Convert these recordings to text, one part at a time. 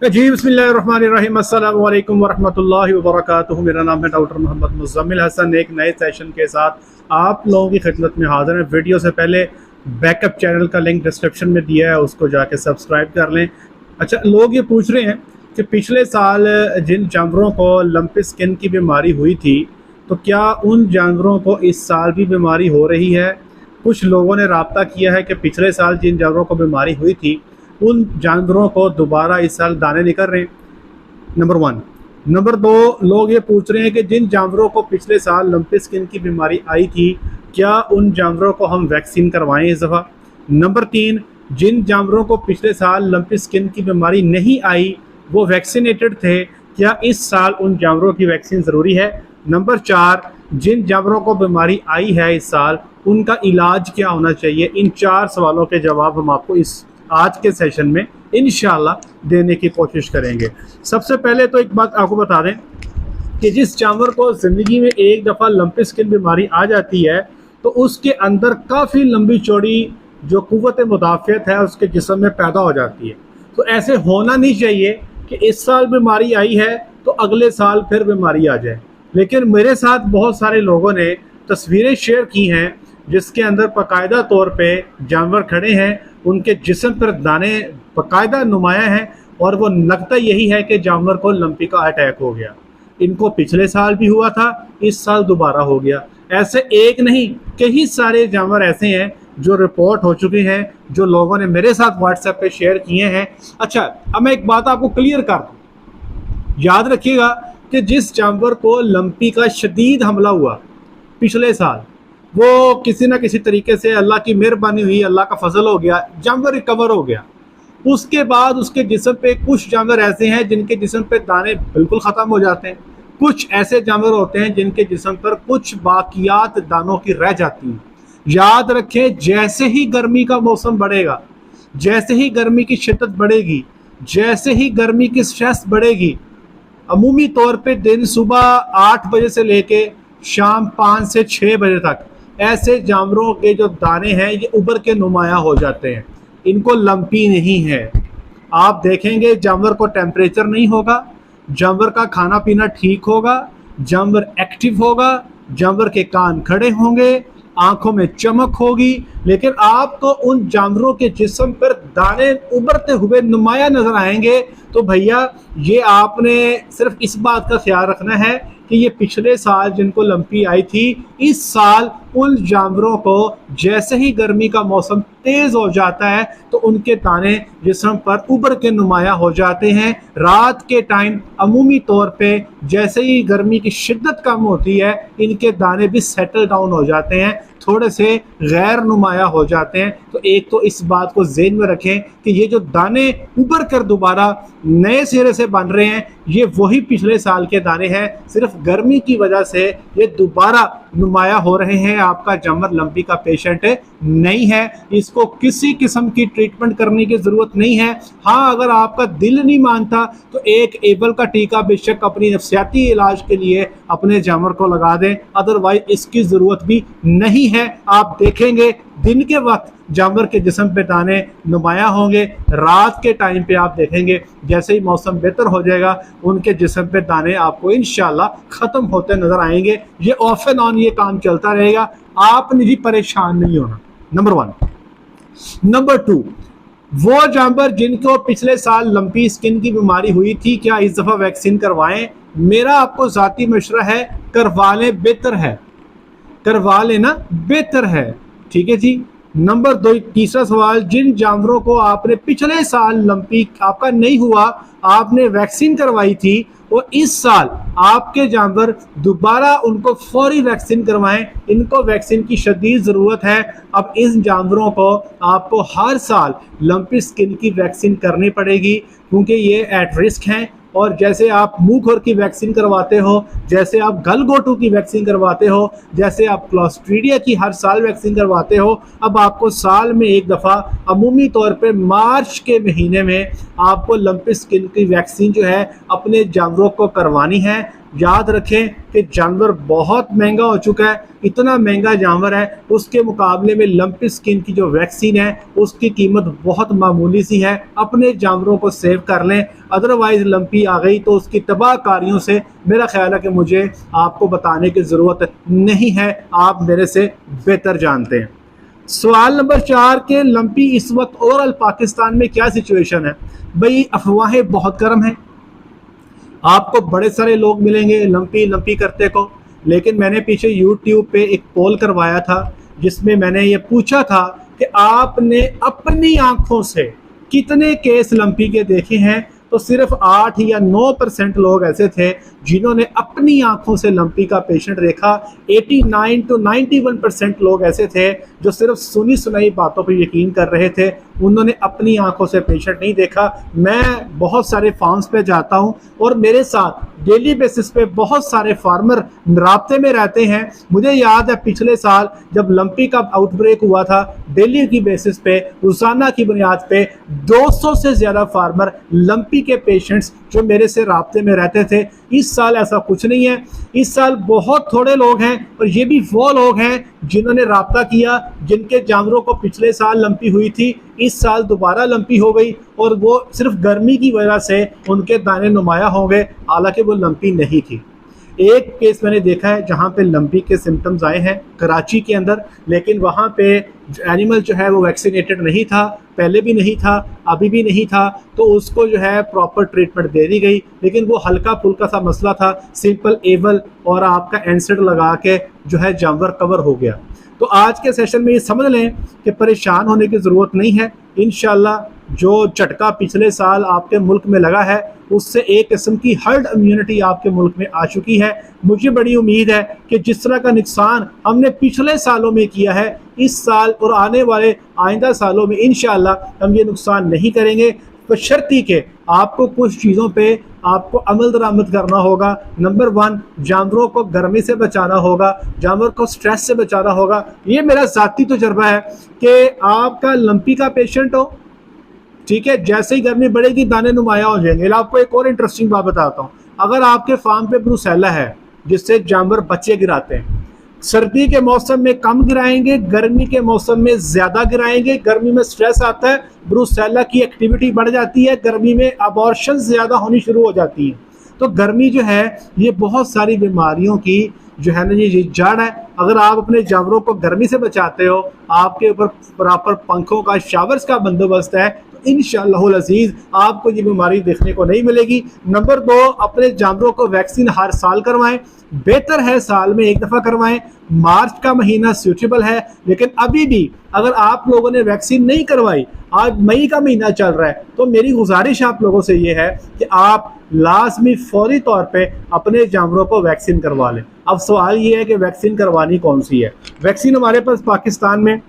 जी बिस्मिल्लाहिर्रहमानिर्रहीम अस्सलामु अलैकुम वरहमतुल्लाहि वबरकातुहू। मेरा नाम है डॉक्टर मोहम्मद मुज़म्मिल हसन। एक नए सेशन के साथ आप लोगों की खिदमत में हाज़िर हैं। वीडियो से पहले बैकअप चैनल का लिंक डिस्क्रिप्शन में दिया है, उसको जाके सब्सक्राइब कर लें। अच्छा, लोग ये पूछ रहे हैं कि पिछले साल जिन जानवरों को लंपी स्किन की बीमारी हुई थी, तो क्या उन जानवरों को इस साल भी बीमारी हो रही है। कुछ लोगों ने राब्ता किया है कि पिछले साल जिन जानवरों को बीमारी हुई थी उन जानवरों को दोबारा इस साल दाने निकल रहे हैं, नंबर 1। नंबर 2, लोग ये पूछ रहे हैं कि जिन जानवरों को पिछले साल लंपी स्किन की बीमारी आई थी, क्या उन जानवरों को हम वैक्सीन करवाएं इस दफ़ा। नंबर 3, जिन जानवरों को पिछले साल लंपी स्किन की बीमारी नहीं आई, वो वैक्सीनेटेड थे, क्या इस साल उन जानवरों की वैक्सीन ज़रूरी है। नंबर 4, जिन जानवरों को बीमारी आई है इस साल, उनका इलाज क्या होना चाहिए। इन 4 सवालों के जवाब हम आपको इस आज के सेशन में इंशाल्लाह देने की कोशिश करेंगे। सबसे पहले तो एक बात आपको बता दें कि जिस जानवर को ज़िंदगी में एक दफ़ा लंपी स्किन बीमारी आ जाती है, तो उसके अंदर काफ़ी लंबी चौड़ी जो कुव्वत मुदाफ़ियत है उसके जिस्म में पैदा हो जाती है। तो ऐसे होना नहीं चाहिए कि इस साल बीमारी आई है तो अगले साल फिर बीमारी आ जाए। लेकिन मेरे साथ बहुत सारे लोगों ने तस्वीरें शेयर की हैं जिसके अंदर बाकायदा तौर पे जानवर खड़े हैं, उनके जिस्म पर दाने बाकायदा नुमाया हैं और वो लगता यही है कि जानवर को लंपी का अटैक हो गया। इनको पिछले साल भी हुआ था, इस साल दोबारा हो गया। ऐसे एक नहीं, कई सारे जानवर ऐसे हैं जो रिपोर्ट हो चुके हैं, जो लोगों ने मेरे साथ व्हाट्सएप पे शेयर किए हैं। अच्छा, अब मैं एक बात आपको क्लियर कर दूँ, याद रखिएगा कि जिस जानवर को लंपी का शदीद हमला हुआ पिछले साल, वो किसी ना किसी तरीके से अल्लाह की मेहरबानी हुई, अल्लाह का फजल हो गया, जानवर रिकवर हो गया। उसके बाद उसके जिस्म पे कुछ जानवर ऐसे हैं जिनके जिस्म पे दाने बिल्कुल ख़त्म हो जाते हैं। कुछ ऐसे जानवर होते हैं जिनके जिस्म पर कुछ बाकियात दानों की रह जाती हैं। याद रखें, जैसे ही गर्मी का मौसम बढ़ेगा, जैसे ही गर्मी की शिद्दत बढ़ेगी, जैसे ही गर्मी की स्ट्रेस बढ़ेगी, अमूमी तौर पे दिन सुबह 8 बजे से लेके शाम 5 से 6 बजे तक ऐसे जानवरों के जो दाने हैं ये उभर के नुमाया हो जाते हैं। इनको लंपी नहीं है। आप देखेंगे जानवर को टेम्परेचर नहीं होगा, जानवर का खाना पीना ठीक होगा, जानवर एक्टिव होगा, जानवर के कान खड़े होंगे, आंखों में चमक होगी, लेकिन आपको उन जानवरों के जिस्म पर दाने उभरते हुए नुमाया नजर आएंगे। तो भैया, ये आपने सिर्फ इस बात का ख्याल रखना है कि ये पिछले साल जिनको लंपी आई थी, इस साल उन जानवरों को जैसे ही गर्मी का मौसम तेज़ हो जाता है तो उनके दाने जिस्म पर उभर के नुमाया हो जाते हैं। रात के टाइम अमूमी तौर पे जैसे ही गर्मी की शिद्दत कम होती है, इनके दाने भी सेटल डाउन हो जाते हैं, थोड़े से गैर नुमाया हो जाते हैं। तो एक तो इस बात को ज़हन में रखें कि ये जो दाने उभर कर दोबारा नए सिरे से बन रहे हैं, ये वही पिछले साल के दाने हैं, सिर्फ गर्मी की वजह से ये दोबारा नुमाया हो रहे हैं। आपका जानवर लंपी का पेशेंट नहीं है, इसको किसी किस्म की ट्रीटमेंट करने की ज़रूरत नहीं है। हाँ, अगर आपका दिल नहीं मानता तो एक एबल का टीका बेशक अपनी नफ्सियाती इलाज के लिए अपने जानवर को लगा दें, अदरवाइज इसकी ज़रूरत भी नहीं है। आप देखेंगे दिन के वक्त जानवर के जिस्म पे दाने नुमाया होंगे, रात के टाइम पे आप देखेंगे जैसे ही मौसम बेहतर हो जाएगा उनके जिस्म पे दाने आपको इंशाल्लाह ख़त्म होते नज़र आएंगे। ये ऑफ एंड ऑन ये काम चलता रहेगा, आपने भी परेशान नहीं होना, नंबर 1। नंबर 2, वो जानवर जिनको पिछले साल लंपी स्किन की बीमारी हुई थी, क्या इस दफ़ा वैक्सीन करवाएं। मेरा आपको ज़ाती मशवरा है, करवा लें, बेहतर है, करवा लेना बेहतर है, ठीक है जी। नंबर 2, तीसरा सवाल, जिन जानवरों को आपने पिछले साल लंपी आपका नहीं हुआ, आपने वैक्सीन करवाई थी, और इस साल आपके जानवर दोबारा उनको फौरी वैक्सीन करवाएं। इनको वैक्सीन की शदीद ज़रूरत है। अब इन जानवरों को आपको हर साल लंपी स्किन की वैक्सीन करनी पड़ेगी क्योंकि ये एट रिस्क हैं। और जैसे आप मुंह खुर की वैक्सीन करवाते हो, जैसे आप गलगोटू की वैक्सीन करवाते हो, जैसे आप क्लोस्ट्रीडिया की हर साल वैक्सीन करवाते हो, अब आपको साल में एक दफ़ा अमूमी तौर पे मार्च के महीने में आपको लंपी स्किन की वैक्सीन जो है अपने जानवरों को करवानी है। याद रखें कि जानवर बहुत महंगा हो चुका है, इतना महंगा जानवर है, उसके मुकाबले में लंपी स्किन की जो वैक्सीन है उसकी कीमत बहुत मामूली सी है। अपने जानवरों को सेव कर लें, अदरवाइज लंपी आ गई तो उसकी तबाहकारियों से मेरा ख्याल है कि मुझे आपको बताने की ज़रूरत नहीं है, आप मेरे से बेहतर जानते हैं। सवाल नंबर 4 के लंपी इस वक्त ओवरऑल पाकिस्तान में क्या सिचुएशन है? भाई अफवाहें बहुत गर्म हैं, आपको बड़े सारे लोग मिलेंगे लंपी लंपी करते को, लेकिन मैंने पीछे यूट्यूब पे एक पोल करवाया था जिसमें मैंने ये पूछा था कि आपने अपनी आंखों से कितने केस लंपी के देखे हैं, तो सिर्फ 8 या 9% लोग ऐसे थे जिन्होंने अपनी आंखों से लंपी का पेशेंट देखा। 89 to 91% लोग ऐसे थे जो सिर्फ सुनी सुनाई बातों पर यकीन कर रहे थे, उन्होंने अपनी आंखों से पेशेंट नहीं देखा। मैं बहुत सारे फार्म्स पे जाता हूं और मेरे साथ डेली बेसिस पे बहुत सारे फार्मर राब्ते में रहते हैं। मुझे याद है पिछले साल जब लंपी का आउटब्रेक हुआ था, डेली की बेसिस पे रोजाना की बुनियाद पे 200 से ज़्यादा फार्मर लंपी के पेशेंट्स जो मेरे से राब्ते में रहते थे। इस साल ऐसा कुछ नहीं है, इस साल बहुत थोड़े लोग हैं और ये भी वो लोग हैं जिन्होंने राब्ता किया जिनके जानवरों को पिछले साल लंपी हुई थी, इस साल दोबारा लंपी हो गई और वो सिर्फ गर्मी की वजह से उनके दाने नुमाया हो गए, हालांकि वो लंपी नहीं थी। एक केस मैंने देखा है जहाँ पे लंपी के सिम्टम्स आए हैं कराची के अंदर, लेकिन वहाँ पे एनिमल जो है वो वैक्सीनेटेड नहीं था, पहले भी नहीं था, अभी भी नहीं था, तो उसको जो है प्रॉपर ट्रीटमेंट दे दी गई, लेकिन वो हल्का फुल्का सा मसला था, सिंपल एवल और आपका एनसेड लगा के जो है जानवर कवर हो गया। तो आज के सेशन में ये समझ लें कि परेशान होने की ज़रूरत नहीं है। इंशाल्लाह जो झटका पिछले साल आपके मुल्क में लगा है उससे एक किस्म की हर्ड इम्यूनिटी आपके मुल्क में आ चुकी है। मुझे बड़ी उम्मीद है कि जिस तरह का नुकसान हमने पिछले सालों में किया है, इस साल और आने वाले आइंदा सालों में इंशाल्लाह हम ये नुकसान नहीं करेंगे, बशर्ती के आपको कुछ चीज़ों पे आपको अमल दरामद करना होगा। नंबर 1, जानवरों को गर्मी से बचाना होगा, जानवर को स्ट्रेस से बचाना होगा। ये मेरा ज़ाती तजुर्बा है कि आपका लंपी का पेशेंट हो, ठीक है, जैसे ही गर्मी बढ़ेगी दाने नुमाया हो जाएंगे। आपको एक और इंटरेस्टिंग बात बताता हूँ, अगर आपके फार्म पे ब्रूसेला है जिससे जानवर बच्चे गिराते हैं, सर्दी के मौसम में कम गिराएंगे, गर्मी के मौसम में ज़्यादा गिराएंगे। गर्मी में स्ट्रेस आता है, ब्रूसेला की एक्टिविटी बढ़ जाती है, गर्मी में अबॉर्शन ज़्यादा होनी शुरू हो जाती है। तो गर्मी जो है ये बहुत सारी बीमारियों की जो है ना ये जड़ है। अगर आप अपने जानवरों को गर्मी से बचाते हो, आपके ऊपर प्रॉपर पंखों का, शावर्स का बंदोबस्त है, तो इंशाअल्लाह अज़ीज़ आपको ये बीमारी देखने को नहीं मिलेगी। नंबर 2, अपने जानवरों को वैक्सीन हर साल करवाएं, बेहतर है साल में एक दफ़ा करवाएं। मार्च का महीना सूटेबल है, लेकिन अभी भी अगर आप लोगों ने वैक्सीन नहीं करवाई, आज मई का महीना चल रहा है, तो मेरी गुजारिश आप लोगों से ये है कि आप लाजमी फौरी तौर पे अपने जानवरों को वैक्सीन करवा लें। अब सवाल ये है कि वैक्सीन करवानी कौन सी है? वैक्सीन हमारे पास पाकिस्तान में,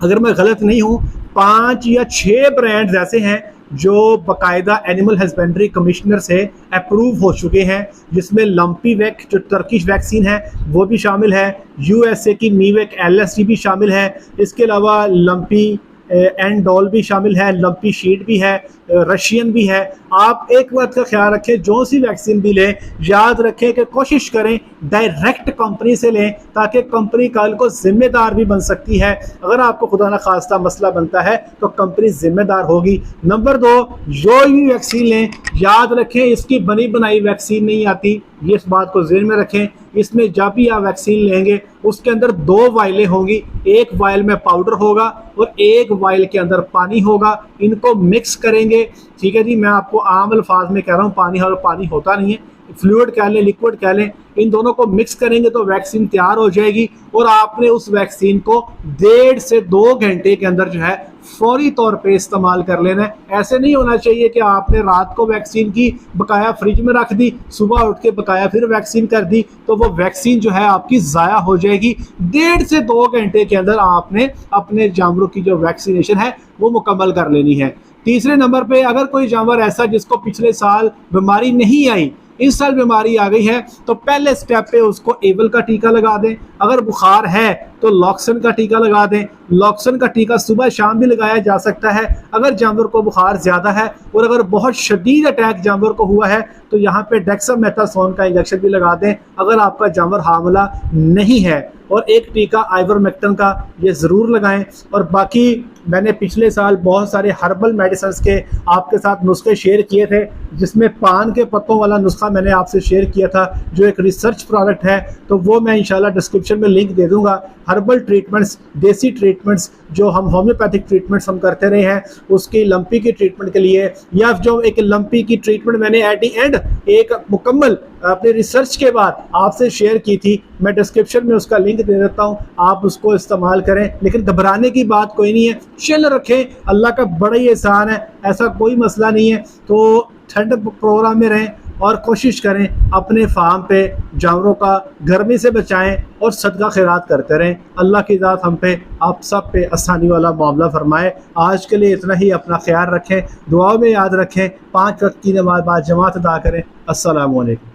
अगर मैं गलत नहीं हूँ, 5 या 6 ब्रांड्स ऐसे हैं जो बाकायदा एनिमल हस्बेंड्री कमिश्नर से अप्रूव हो चुके हैं, जिसमें लंपी वैक जो टर्किश वैक्सीन है वो भी शामिल है, यूएसए की मीवेक LSD भी शामिल है, इसके अलावा लंपी एंडोल भी शामिल है, लंपी शीट भी है, रशियन भी है। आप एक बात का ख्याल रखें, जो सी वैक्सीन भी लें याद रखें कि कोशिश करें डायरेक्ट कंपनी से लें, ताकि कंपनी कल को जिम्मेदार भी बन सकती है। अगर आपको खुदा न खास्ता मसला बनता है तो कंपनी जिम्मेदार होगी। नंबर 2, जो भी वैक्सीन लें याद रखें इसकी बनी बनाई वैक्सीन नहीं आती, ये इस बात को ज़हन में रखें। इसमें जब भी आप वैक्सीन लेंगे उसके अंदर 2 वायलें होंगी, एक वायल में पाउडर होगा और एक वायल के अंदर पानी होगा, इनको मिक्स करेंगे। ठीक है जी, मैं आपको आम अल्फाज में कह रहा हूँ, पानी और पानी होता नहीं है, फ्लूइड कह लें, लिक्विड कह लें, इन दोनों को मिक्स करेंगे तो वैक्सीन तैयार हो जाएगी और आपने उस वैक्सीन को 1.5 से 2 घंटे के अंदर जो है फौरी तौर पे इस्तेमाल कर लेना है। ऐसे नहीं होना चाहिए कि आपने रात को वैक्सीन की बकाया फ्रिज में रख दी, सुबह उठ के बकाया फिर वैक्सीन कर दी, तो वो वैक्सीन जो है आपकी ज़ाया हो जाएगी। 1.5 से 2 घंटे के अंदर आपने अपने जानवरों की जो वैक्सीनेशन है वो मुकम्मल कर लेनी है। तीसरे नंबर पे, अगर कोई जानवर ऐसा जिसको पिछले साल बीमारी नहीं आई इस साल बीमारी आ गई है तो पहले स्टेप पे उसको एबल का टीका लगा दें। अगर बुखार है तो लॉक्सन का टीका लगा दें। लॉक्सन का टीका सुबह शाम भी लगाया जा सकता है। अगर जानवर को बुखार ज़्यादा है और अगर बहुत शदीद अटैक जानवर को हुआ है तो यहाँ पे डेक्सामेथासोन का इंजेक्शन भी लगा दें अगर आपका जानवर हामला नहीं है। और एक टीका आइवरमेक्टिन का ये ज़रूर लगाएं। और बाकी मैंने पिछले साल बहुत सारे हर्बल मेडिसिन के आपके साथ नुस्खे शेयर किए थे, जिसमें पान के पत्तों वाला नुस्खा मैंने आपसे शेयर किया था जो एक रिसर्च प्रोडक्ट है, तो वो मैं इंशाल्लाह डिस्क्रिप्शन में लिंक दे दूंगा। हर्बल ट्रीटमेंट्स, देसी ट्रीटमेंट्स जो हम होम्योपैथिक ट्रीटमेंट्स हम करते रहे हैं उसकी लंपी की ट्रीटमेंट के लिए, या जो एक लंपी की ट्रीटमेंट मैंने एट दी एंड एक मुकम्मल अपनी रिसर्च के बाद आपसे शेयर की थी, मैं डिस्क्रिप्शन में उसका लिंक दे देता हूँ, आप उसको इस्तेमाल करें। लेकिन घबराने की बात कोई नहीं है, चिल रखें, अल्लाह का बड़ा ही एहसान है, ऐसा कोई मसला नहीं है। तो ठंड प्रोग्राम में रहें और कोशिश करें अपने फार्म पे जानवरों का गर्मी से बचाएं और सदका खैरात करते रहें। अल्लाह की ज़ात हम पे आप सब पे आसानी वाला मामला फरमाए। आज के लिए इतना ही, अपना ख्याल रखें, दुआ में याद रखें, 5 वक्त की नमाज बाद जमात अदा करें। अस्सलामु अलैकुम।